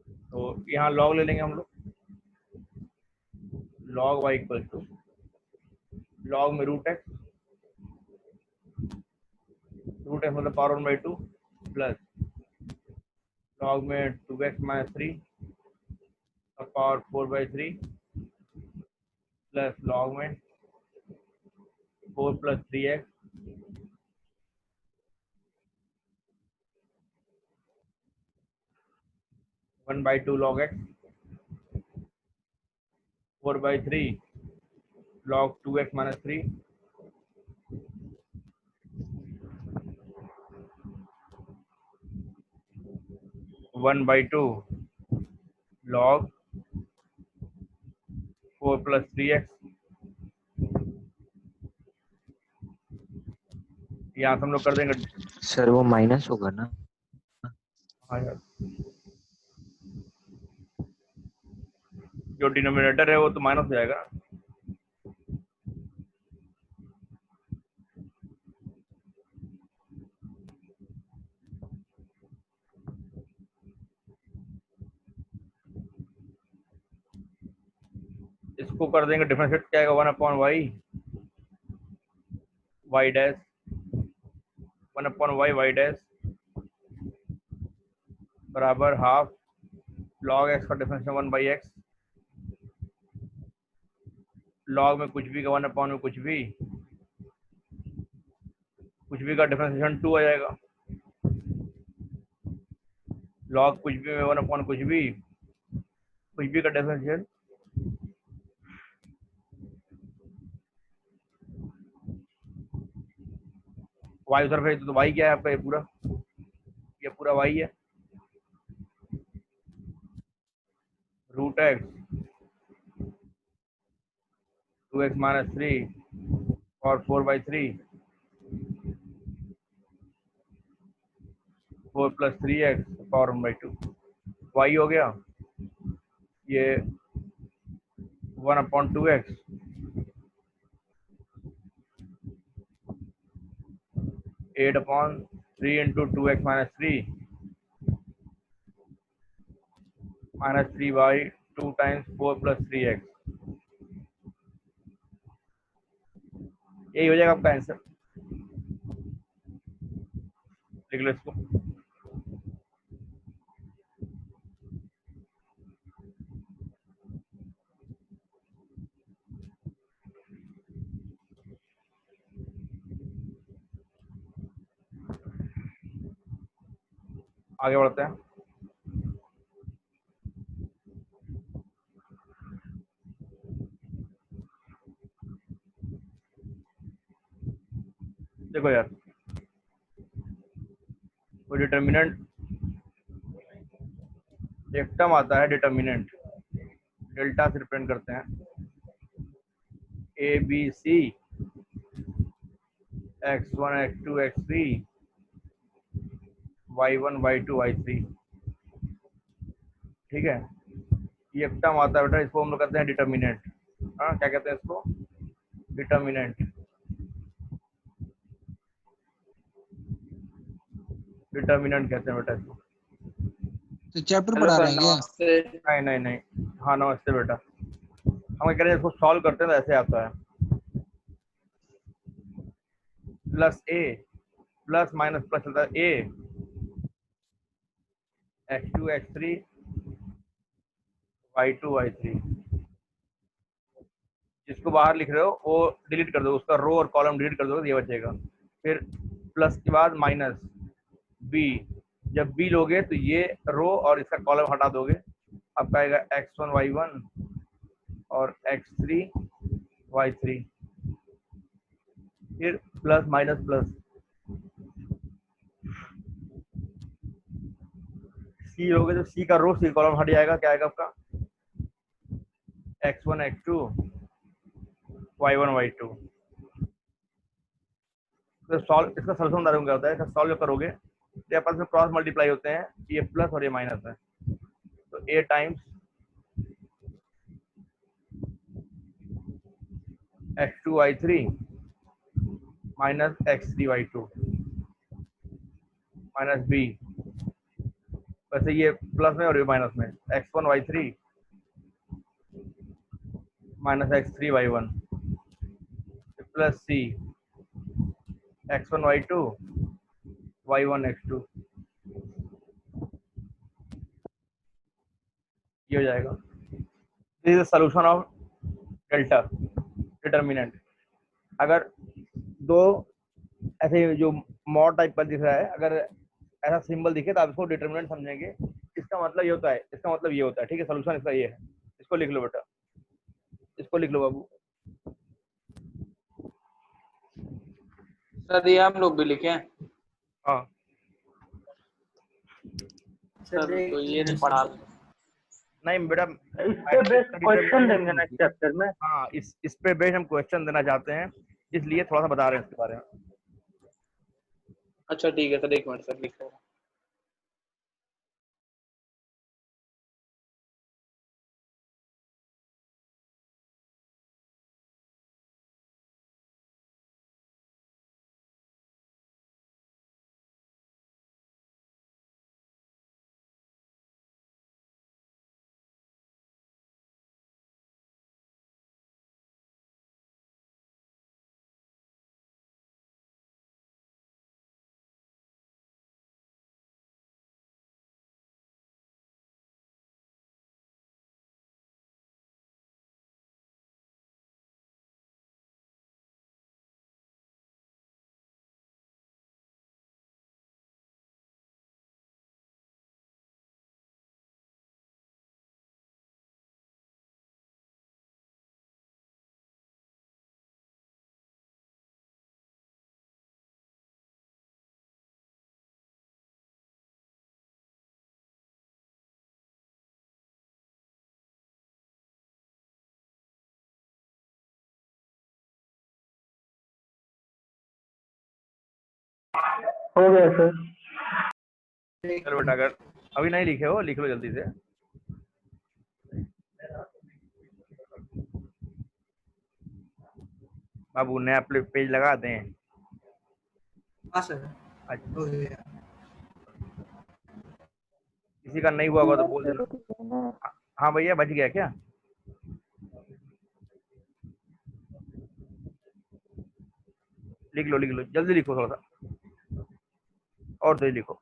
तो यहाँ log ले लेंगे हम लोग, log y equal to log में रूट एक्स मतलब पावर 1/2 प्लस log में 2x माइनस 3 और पावर 4/3 प्लस log में 4 plus 3x 1/2 log x 4/3 log 2x minus 3 1/2 log 4 plus 3x। यहाँ से हम लोग कर देंगे। सर वो माइनस होगा ना? हाँ यार, जो डिनोमिनेटर है वो तो माइनस हो जाएगा। इसको कर देंगे डिफरेंशिएट, क्या आएगा 1/y y dash 1/y y dash बराबर हाफ log x का डिफरेंशिएशन 1/x log में कुछ भी का 1/, में कुछ भी का डिफरेंशिएशन 2 आ जाएगा। log कुछ भी में 1/, कुछ भी का डिफरेंशिएशन y उधर भेज दो, तो y क्या है आपका, ये पूरा y है, रूट एक्स 2x माइनस 3 और 4/3 4 प्लस 3x पावर 1/2 y हो गया। ये 1/2x 8/3 into 2x minus 3 minus 3/2 times 4 plus 3x। यही हो जाएगा आपका आंसर। लिख लो इसको। आगे बढ़ते हैं। देखो यार, वो डिटर्मिनेंट एक टर्म आता है, डिटर्मिनेंट डेल्टा से रिप्रेजेंट करते हैं, A B C x1 x2 x3 y1 y2 y3। ठीक है, ये एक टर्म आता है बेटा, इसको हम लोग कहते हैं डिटर्मिनेंट। हाँ, क्या कहते हैं इसको, डिटर्मिनेंट। डिटर्मिनेंट कहते हैं बेटा इसको। तो चैप्टर हेलो पढ़ा सर, रहे हैं क्या? नमस्ते। नहीं नहीं नहीं, हाँ नमस्ते बेटा। हम क्या करें, इसको सॉल्व करते हैं तो ऐसे आता है, प्लस ए प्लस माइनस प्लस चलता है, ए x2 x3 y2 y3। जिसको बाहर लिख रहे हो वो डिलीट कर दो, उसका रो और कॉलम डिलीट कर दो तो ये बचेगा। फिर प्लस के बाद माइनस बी, जब बी लोगे तो ये रो और इसका कॉलम हटा दोगे, आपका आएगा x1 y1 और x3 y3। फिर प्लस माइनस प्लस, सी लोगे तो सी का रो सी कॉलम हट जाएगा, क्या आएगा आपका x1 x2 y1 y2। तो सॉल्व, इसका सोल्यूशन बता दूंगा क्या होता है। इसका सॉल्व करोगे तो आपस में क्रॉस मल्टीप्लाई होते हैं, ये प्लस और ये माइनस है, तो a times x2 y3 minus x3 y2 minus b वैसे ये प्लस में और ये माइनस में, x1 y3 minus x3 y1 plus c x1 y2 y1 x2, ये हो जाएगा। This is solution of delta determinant. अगर दो ऐसे जो मॉड टाइप का दिख रहा है, अगर ऐसा सिंबल दिखे तो आप इसको डिटर्मिनेंट समझेंगे। इसका मतलब ये होता है, इसका मतलब ये होता है, ठीक है। सॉल्यूशन इसका ये है, इसको लिख लो बेटा, इसको लिख लो बाबू। सर ये हम लोग भी लिखे हैं। हाँ सर तो ये नहीं पढ़ा। नहीं बेटा, इस पे बेस्ड क्वेश्चन देंगे नेक्स्ट चैप्टर में। हाँ इस पे बेस्ड हम क्वेश्चन देना चाहते हैं, इसलिए थोड़ा सा बता रहे हैं इसके बारे में। अच्छा ठीक है सर, एक मिनट सर लिख रहा हूँ। हो गया सर। चलो बेटा, अगर अभी नहीं लिखे हो लिख लो जल्दी से। बाबू नया पेज लगा दें। हाँ सर। अच्छा, हो गया। किसी का नहीं हुआ होगा तो बोल देना। हाँ भैया, बच गया क्या? लिख लो जल्दी लिखो, थोड़ा सा और तेज लिखो।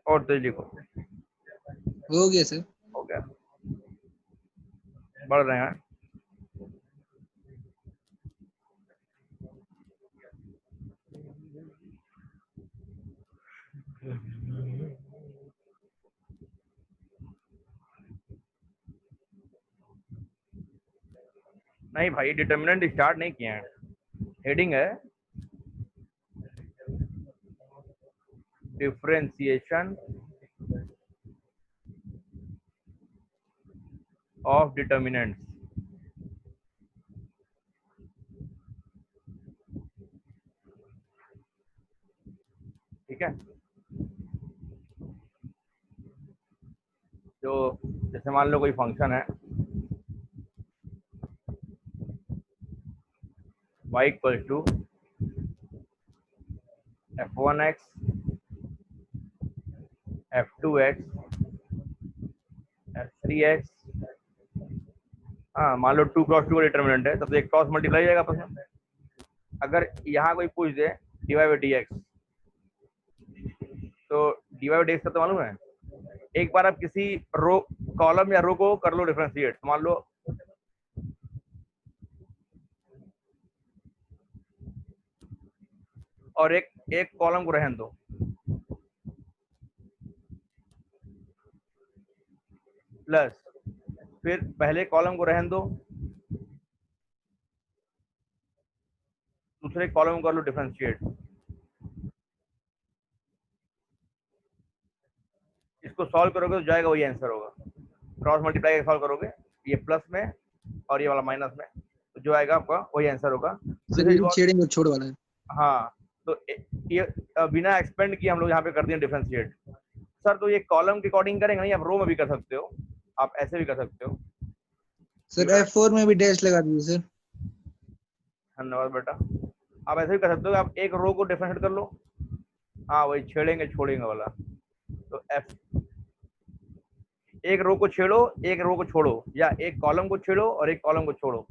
और तेज लिखो। हो गया सर। हो गया, बढ़ रहे हैं। नहीं भाई, डिटर्मिनेंट स्टार्ट नहीं किए हैं, हेडिंग है डिफरेंशिएशन ऑफ डिटर्मिनेंट्स। ठीक है, जो जैसे मान लो कोई फंक्शन है y equal to f1x f2x f3x। हाँ मान लो 2 क्रॉस 2 का डिटर्मिनेंट है, तब तो एक क्रॉस मल्टीप्लाई जाएगा आपस में। अगर यहाँ कोई पूछ दे dy बाई डी एक्स, तो dy बाई डी एक्स का तो मालूम है। एक बार आप किसी रो कॉलम या रो को कर लो डिफरेंशिएट, मान लो और एक कॉलम को रहने दो, प्लस फिर पहले कॉलम को रहने दो, दूसरे कॉलम को कर लो डिफरेंशिएट। इसको सॉल्व करोगे तो जाएगा वही आंसर होगा। क्रॉस मल्टीप्लाई सॉल्व करोगे, ये प्लस में और ये वाला माइनस में, तो जो आएगा आपका वही आंसर होगा। शेडिंग छोड़ वाला है। हाँ, तो ये बिना एक्सपेंड किए हम लोग यहाँ पे कर दिए डिफरेंशिएट। सर तो ये कॉलम के अकॉर्डिंग करेंगे नहीं, आप रो में भी कर सकते हो, आप ऐसे भी कर सकते हो। सर F4 में भी डैश लगा दीजिए सर। धन्यवाद बेटा। आप ऐसे भी कर सकते हो, आप एक रो को डिफरेंशिएट कर लो। हाँ वही छेड़ेंगे छोड़ेंगे वाला। तो एफ, एक रो को छेड़ो एक रो को छोड़ो, या एक कॉलम को छेड़ो और एक कॉलम को छोड़ो।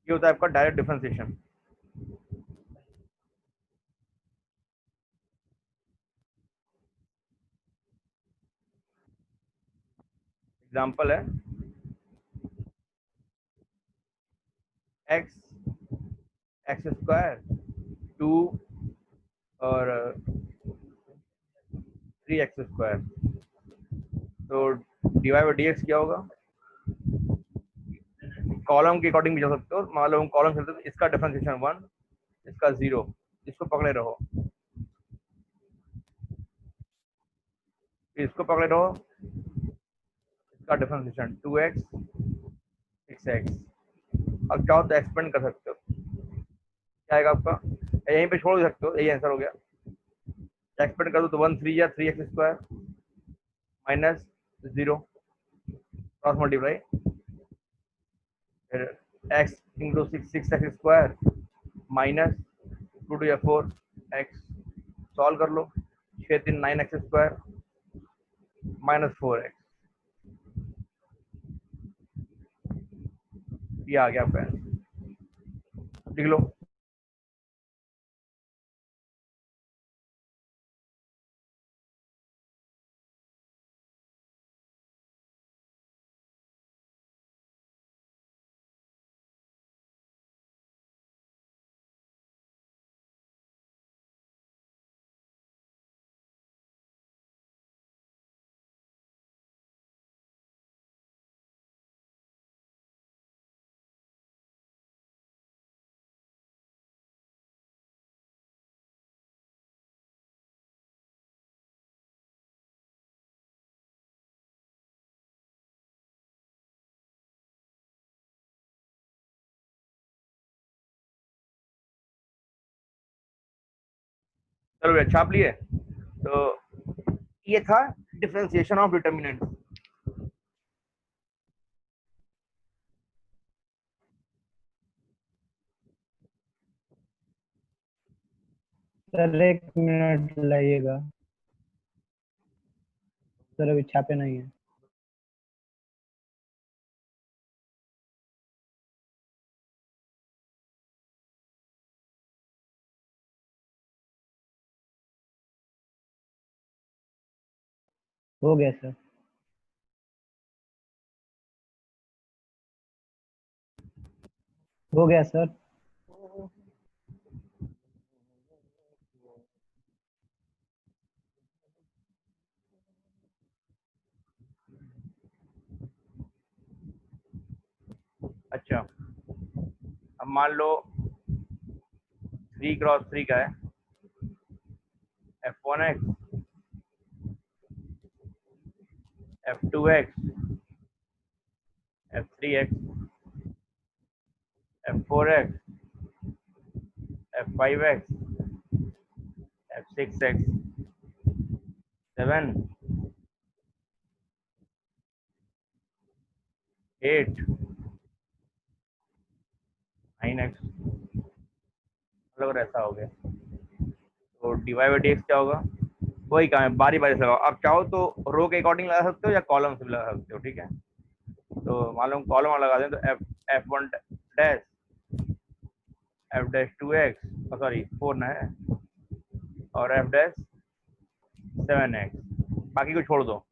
ये होता है आपका डायरेक्ट डिफरेंशिएशन। एग्जांपल है एक्स एक्स स्क्वायर 2 और 3x²। तो डिवाइड बाई डी एक्स क्या होगा, कॉलम के अकॉर्डिंग भी जा सकते हो। मान लो हम कॉलम चलते तो इसका डिफरेंशिएशन 1, इसका 0, इसको पकड़े रहो, फिर इसको पकड़े रहो, इसका डिफरेंशिएशन 2x 6x। अब चाहो तो एक्सपेंड कर सकते हो, क्या आएगा आपका, यहीं पे छोड़ सकते हो, यही आंसर हो गया। एक्सपेंड कर दो तो 1 3 या 3x² माइनस 0 क्रॉस मल्टीप्लाई, फिर x इंटू 6x² माइनस 2 2 या 4x। सॉल्व कर लो, 6 3 9x² माइनस 4x। ये आ गया आपका आंसर, लिख लो। चलो भैया छाप लिए। तो ये था differentiation of determinant. Sir 1 minute लाइएगा, सर अभी छापे नहीं है। हो गया सर। हो गया सर। अच्छा, अब मान लो 3 क्रॉस 3 का है, f1x f2x f3x f4x f5x f6x 7 8 9x। मतलब ऐसा हो गया। तो डिवाइड बाई dx क्या होगा, वही काम है, बारी बारी से लगाओ। आप चाहो तो रो के अकॉर्डिंग लगा सकते हो या कॉलम से भी लगा सकते हो, ठीक है। तो मालूम कॉलम लगा दें तो f1 dash f dash 2x, sorry 4 ना है, और f डैश 7x, बाकी को छोड़ दो।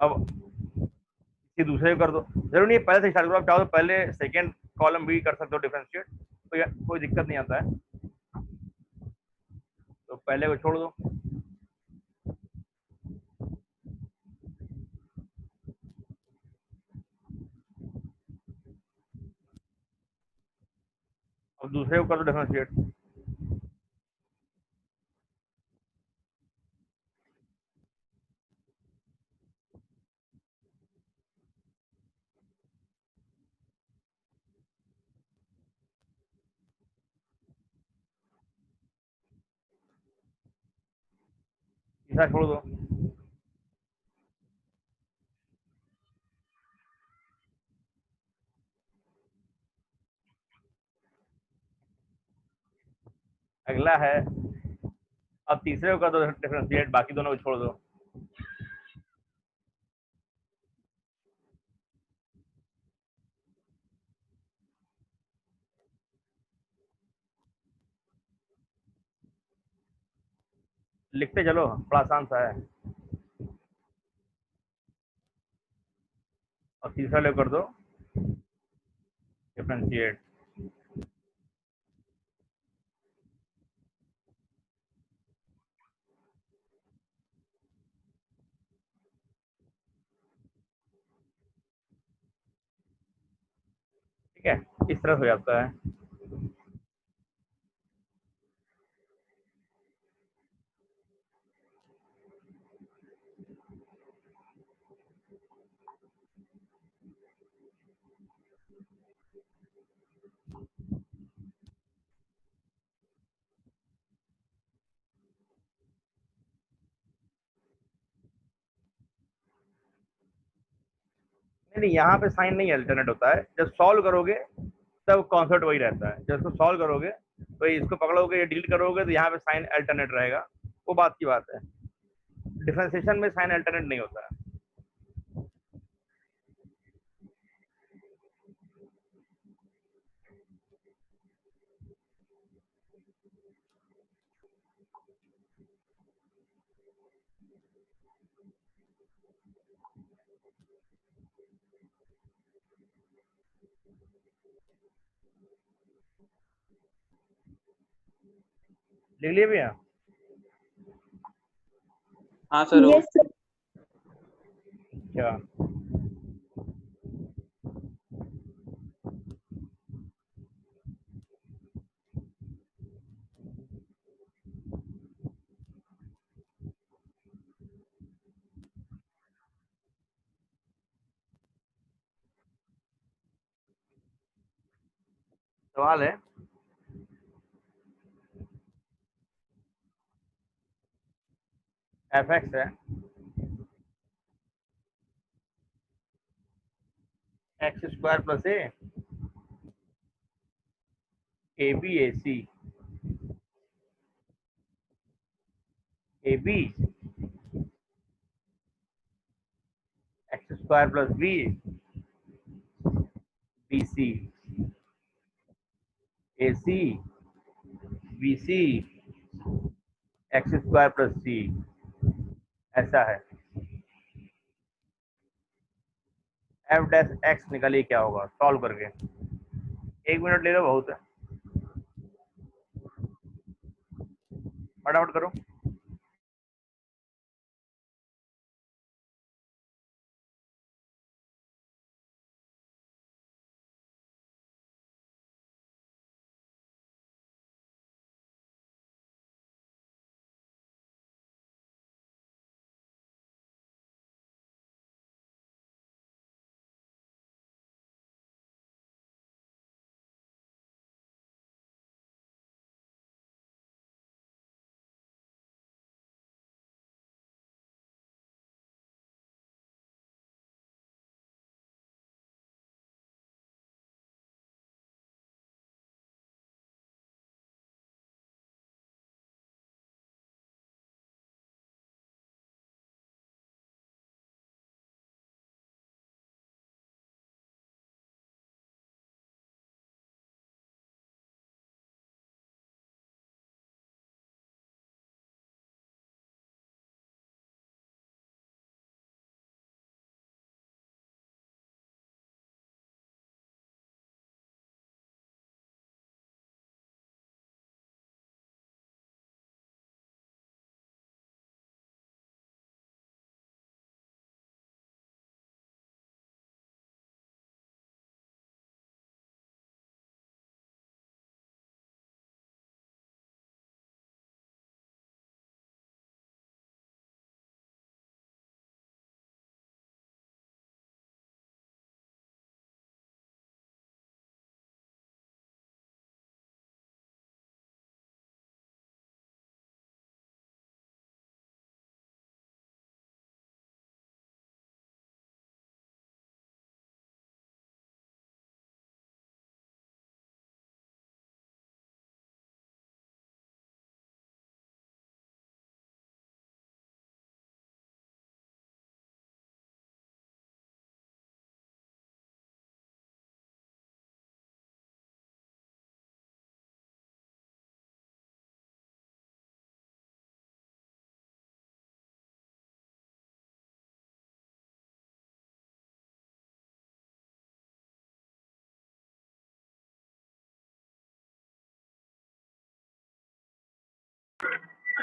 अब किसी दूसरे को कर दो, जरूर नहीं है पहले से स्टार्ट करो। आप चाहो तो पहले सेकेंड कॉलम भी कर सकते हो डिफरेंशिएट, तो कोई दिक्कत नहीं आता है। तो पहले को छोड़ दो, अब दूसरे को कर दो डिफरेंशिएट। तीसरा छोड़ दो। अगला है, अब तीसरे को कर दो डिफरेंशिएट, बाकी दोनों को छोड़ दो। लिखते चलो, बड़ा आसान सा है। और तीसरा ले कर दो डिफरेंशिएट। ठीक है, इस तरह हो जाता है। नहीं, यहाँ पे साइन नहीं अल्टरनेट होता है। जब सॉल्व करोगे तब कॉन्सेप्ट वही रहता है। जब इसको सॉल्व करोगे तो इसको पकड़ोगे या डिलीट करोगे तो यहाँ पे साइन अल्टरनेट रहेगा, वो बात की बात है। डिफरेंशिएशन में साइन अल्टरनेट नहीं होता है। लिख लिए भैया? हाँ सर, यस सर। क्या सवाल है? एफ एक्स है, X square plus A B A C, A B X square plus B, B C, A C, B C, X square plus C, ऐसा है। एफ डैश एक्स निकालिए क्या होगा solve करके। 1 मिनट ले लो, बहुत है, फटाफट करो।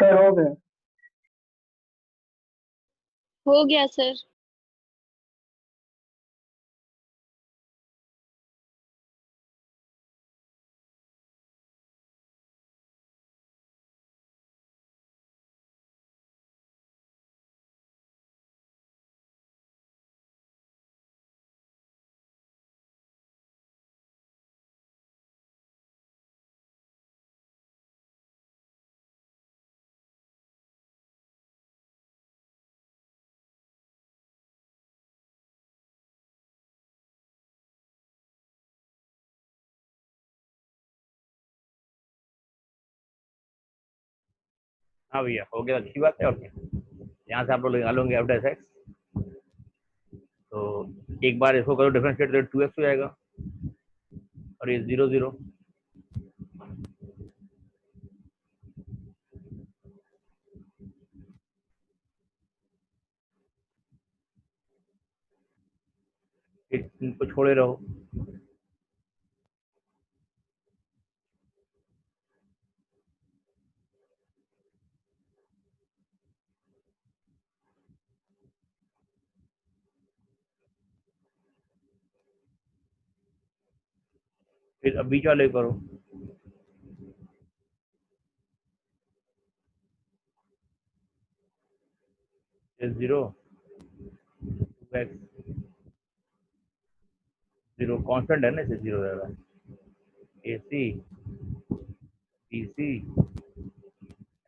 सर हो गया। हो गया सर। हाँ भैया हो गया, अच्छी बात है। और क्या, यहाँ से आप लोग निकालोगे एफ डैश एक्स, तो एक बार इसको करो डिफरेंशिएट तो 2x हो जाएगा और ये 0 0। इनको छोड़े रहो। फिर अब बीच वाले करो, ये 0 2x 0 कांस्टेंट है ना, इसे 0 रहेगा। A C B C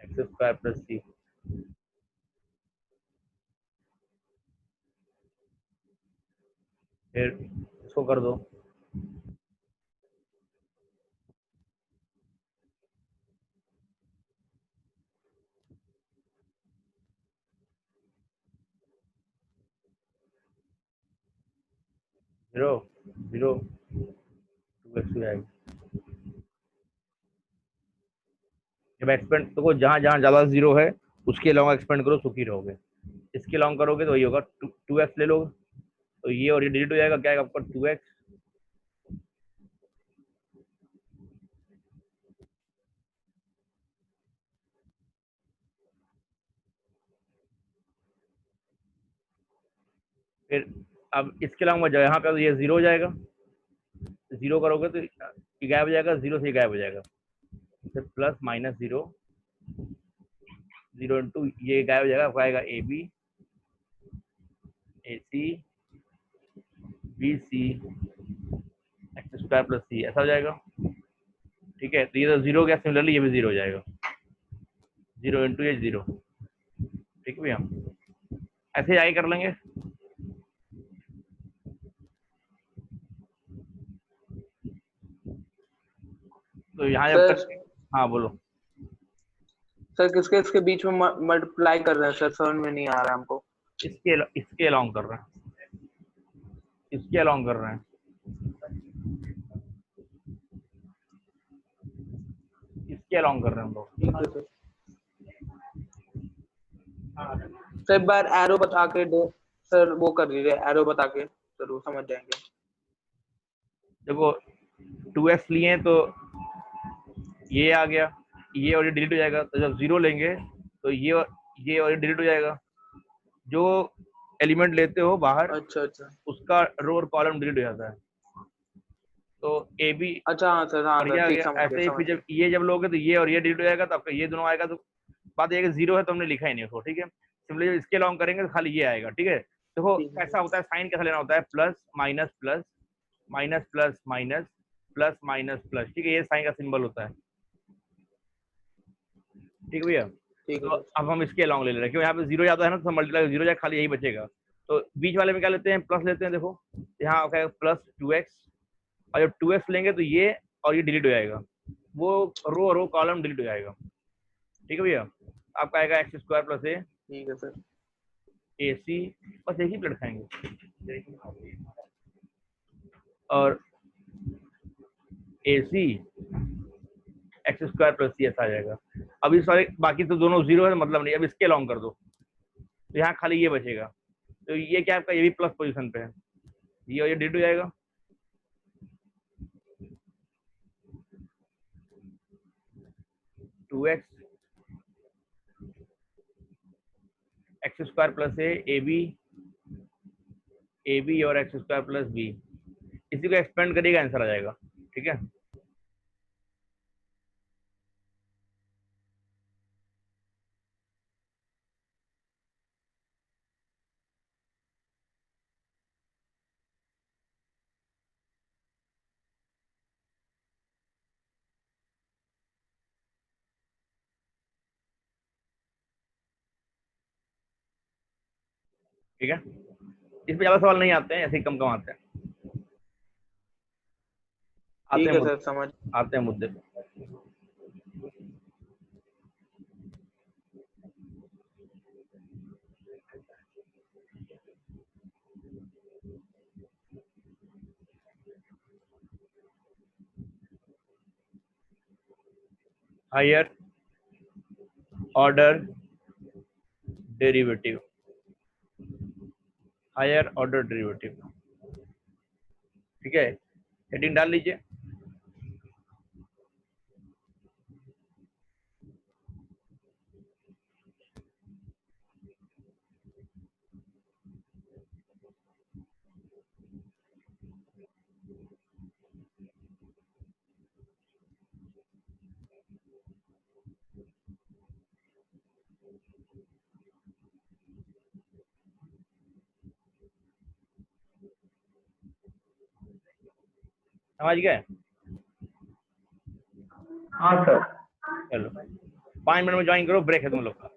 X square plus C, फिर इसको कर दो 0 0 2x हो जाएगा। जब एक्सपेंड तो जहाँ जहाँ ज़्यादा 0 है उसके अलावा एक्सपेंड करो, सुखी रहोगे। इसके अलावा करोगे तो ये होगा 2x ले लोगे तो ये और ये डिलीट हो जाएगा, क्या आएगा आपका 2x। फिर अब इसके अलावा यहाँ पे ये 0 हो जाएगा, 0 करोगे तो ये गायब हो जाएगा, 0 से गायब हो जाएगा। फिर प्लस माइनस 0 0 इंटू ये गायब हो जाएगा, आपको आएगा A B A C B C X square plus C, ऐसा हो जाएगा। ठीक है, तो ये तो 0 हो गया, सिमिलरली ये भी 0 हो जाएगा, 0 इंटू ये 0। ठीक है भैया, ऐसे ही आगे कर लेंगे। तो यहाँ जब सर तक, हाँ बोलो। सर किसके इसके बीच में मल्टीप्लाई कर रहे हैं सर, समझ में नहीं आ रहा है हमको। इसके अलोंग कर रहे हैं, इसके अलोंग कर रहे हैं, इसके अलोंग कर रहे हैं हम लोग। ठीक है सर। सर एक बार एरो बता के दो सर, वो कर दीजिए एरो बता के, सर वो समझ जाएंगे। देखो 2x लिए तो ये आ गया, ये और ये डिलीट हो जाएगा। तो जब 0 लेंगे तो ये और ये डिलीट हो जाएगा। जो एलिमेंट लेते हो बाहर अच्छा अच्छा उसका रो और कॉलम डिलीट हो जाता है। तो ए बी अच्छा, हाँ सर, हाँ और ये सर, आ ठीक गया। समझ गया ऐसे ही समझ फिर गया। जब ये जब लोगे तो ये और ये डिलीट हो जाएगा, तो आपका ये दोनों आएगा। तो बात ये है कि 0 है तो हमने लिखा ही नहीं उसको। ठीक है, सिंपली जब इसके लॉन्ग करेंगे तो खाली ये आएगा। ठीक है, देखो ठीक है कैसा होता है, साइन कैसा लेना होता है, plus minus plus minus plus minus plus minus plus. ठीक है, ये साइन का सिंबल होता है। ठीक है भैया, ठीक है तो सर। अब हम इसके लॉन्ग ले ले रहे हैं, क्योंकि यहाँ पे 0 जाता है ना, तो मल्टीप्लाई 0 जाए, खाली यही बचेगा। तो बीच वाले में क्या लेते हैं, प्लस लेते हैं। देखो यहाँ क्या प्लस 2x, और जब 2x लेंगे तो ये और ये डिलीट हो जाएगा, वो रो कॉलम डिलीट हो जाएगा। ठीक है भैया, आपका आएगा एक्स स्क्वायर प्लस ठीक है सर। ए सी, बस एक ही प्लेट खाएंगे, और ए सी एक्स स्क्वायर प्लस सी ऐसा आ जाएगा। अब इस वाले बाकी तो दोनों 0 है, मतलब नहीं। अब इसके लॉन्ग कर दो तो यहाँ खाली ये बचेगा। तो ये क्या आपका, ये भी प्लस पोजीशन पे है, ये और ये डिलीट हो जाएगा। Two x x square plus ए बी और एक्स स्क्वायर प्लस बी, इसी को एक्सपेंड करिएगा आंसर आ जाएगा। ठीक है, ठीक है, इसमें ज्यादा सवाल नहीं आते हैं, ऐसे ही कम कम आते हैं। ठीक है सर, समझ। आते हैं मुद्दे पे। Higher order derivative, higher order derivative. ठीक है, हेडिंग डाल लीजिए। समझ गए? हाँ सर। चलो 5 मिनट में ज्वाइन करो, ब्रेक है तुम लोग का।